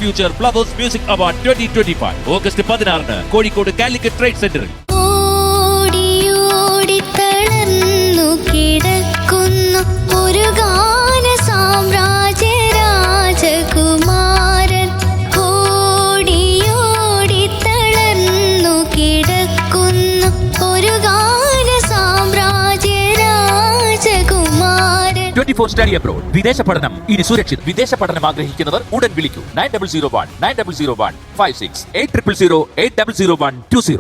Future flowers music award 2025 August 16 Kozhikode Calicut trade സെന്ററിൽ. കിടക്കുന്നു ഒരു ഗാന സാമ്രാജ്യ രാജകുമാരൻ. ഓടിയോടി തളർന്നു കിടക്കുന്നു ഒരു ഗാന സാമ്രാജ്യ രാജകുമാരൻ. 24 സ്റ്റഡി അബ്രോഡ്. വിദേശ പഠനം ഇനി സുരക്ഷിത്. വിദേശ പഠനം ആഗ്രഹിക്കുന്നവർ ഉടൻ വിളിക്കൂ 9001 9001 56 8000 8001 20.